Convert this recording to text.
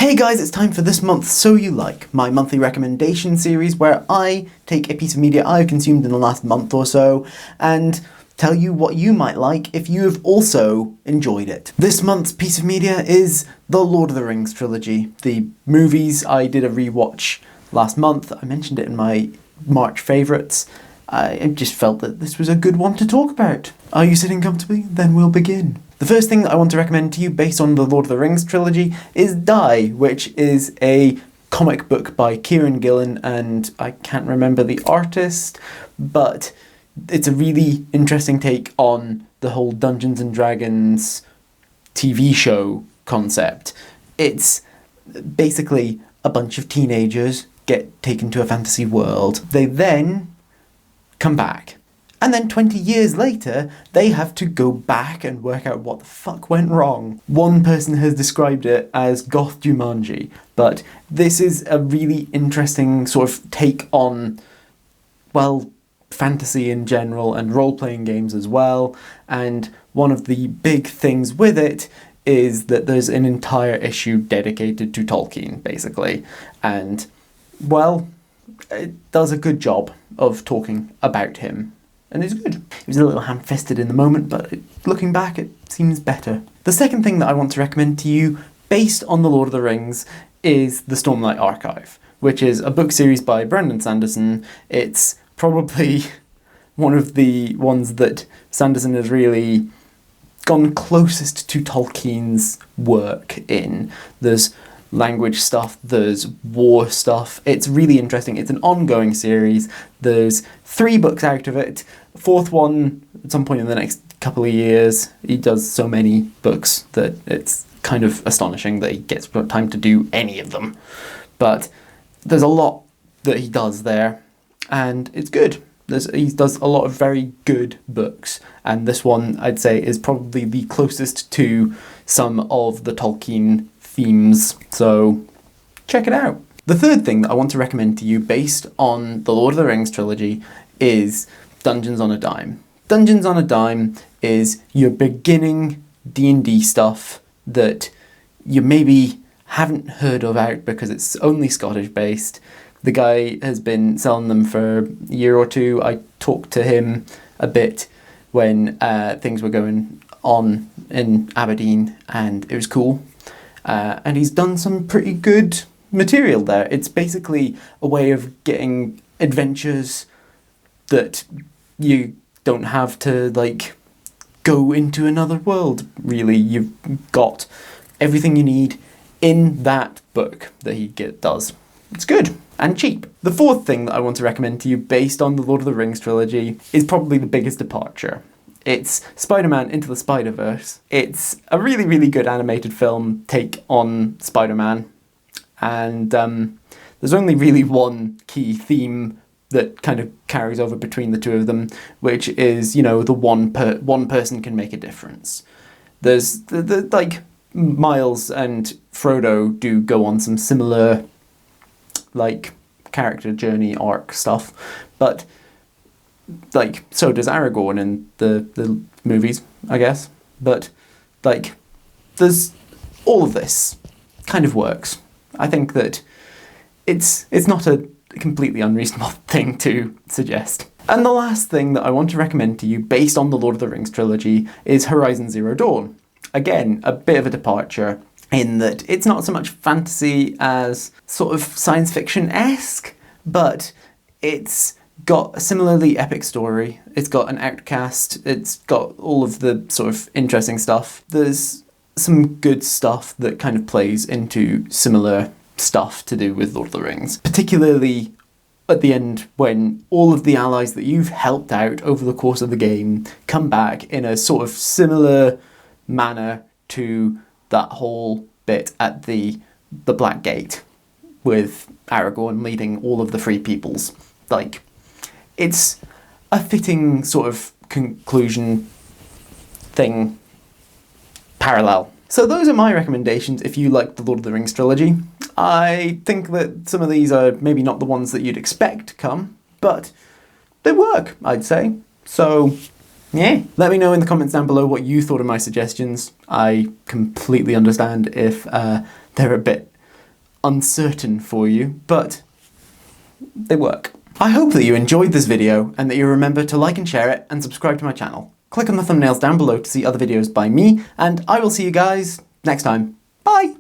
Hey guys, it's time for this month's So You Like, my monthly recommendation series where I take a piece of media I've consumed in the last month or so and tell you what you might like if you have also enjoyed it. This month's piece of media is the Lord of the Rings trilogy. The movies, I did a rewatch last month. I mentioned it in my March favourites. I just felt that this was a good one to talk about. Are you sitting comfortably? Then we'll begin. The first thing that I want to recommend to you based on the Lord of the Rings trilogy is Die, which is a comic book by Kieran Gillen, and I can't remember the artist, but it's a really interesting take on the whole Dungeons and Dragons TV show concept. It's basically a bunch of teenagers get taken to a fantasy world. They then come back. And then 20 years later, they have to go back and work out what the fuck went wrong. One person has described it as goth Jumanji, but this is a really interesting sort of take on, well, fantasy in general and role-playing games as well. And one of the big things with it is that there's an entire issue dedicated to Tolkien, basically. And, well, it does a good job of talking about him. And it's good. It was a little ham-fisted in the moment, but looking back, it seems better. The second thing that I want to recommend to you, based on The Lord of the Rings, is the Stormlight Archive, which is a book series by Brandon Sanderson. It's probably one of the ones that Sanderson has really gone closest to Tolkien's work in. There's language stuff, there's war stuff. It's really interesting. It's an ongoing series. There's 3 books out of it. Fourth one at some point in the next couple of years. He does so many books that it's kind of astonishing that he gets time to do any of them. But there's a lot that he does there, and it's good. He does a lot of very good books, and this one, I'd say, is probably the closest to some of the Tolkien themes, so check it out. The third thing that I want to recommend to you based on the Lord of the Rings trilogy is Dungeons on a Dime. Dungeons on a Dime is your beginning D&D stuff that you maybe haven't heard about because it's only Scottish based. The guy has been selling them for a year or two. I talked to him a bit when things were going on in Aberdeen, and it was cool. And he's done some pretty good material there. It's basically a way of getting adventures that you don't have to, like, go into another world, really. You've got everything you need in that book that he does. It's good and cheap. The fourth thing that I want to recommend to you based on the Lord of the Rings trilogy is probably the biggest departure. It's Spiderman Into the SpiderVerse. It's a really, really good animated film take on Spider-Man. And there's only really one key theme that kind of carries over between the two of them, which is, you know, the one person can make a difference. There's, like, Miles and Frodo do go on some similar, like, character journey arc stuff, but like, so does Aragorn in the movies, I guess. But, like, there's all of this kind of works. I think that it's not a completely unreasonable thing to suggest. And the last thing that I want to recommend to you based on the Lord of the Rings trilogy is Horizon Zero Dawn. Again, a bit of a departure in that it's not so much fantasy as sort of science fiction-esque, but it's got a similarly epic story. It's got an outcast. It's got all of the sort of interesting stuff. There's some good stuff that kind of plays into similar stuff to do with Lord of the Rings, particularly at the end when all of the allies that you've helped out over the course of the game come back in a sort of similar manner to that whole bit at the Black Gate with Aragorn leading all of the Free Peoples. Like, it's a fitting sort of conclusion thing, parallel. So those are my recommendations if you like the Lord of the Rings trilogy. I think that some of these are maybe not the ones that you'd expect to come, but they work, I'd say. So, yeah. Let me know in the comments down below what you thought of my suggestions. I completely understand if they're a bit uncertain for you, but they work. I hope that you enjoyed this video and that you remember to like and share it and subscribe to my channel. Click on the thumbnails down below to see other videos by me, and I will see you guys next time. Bye!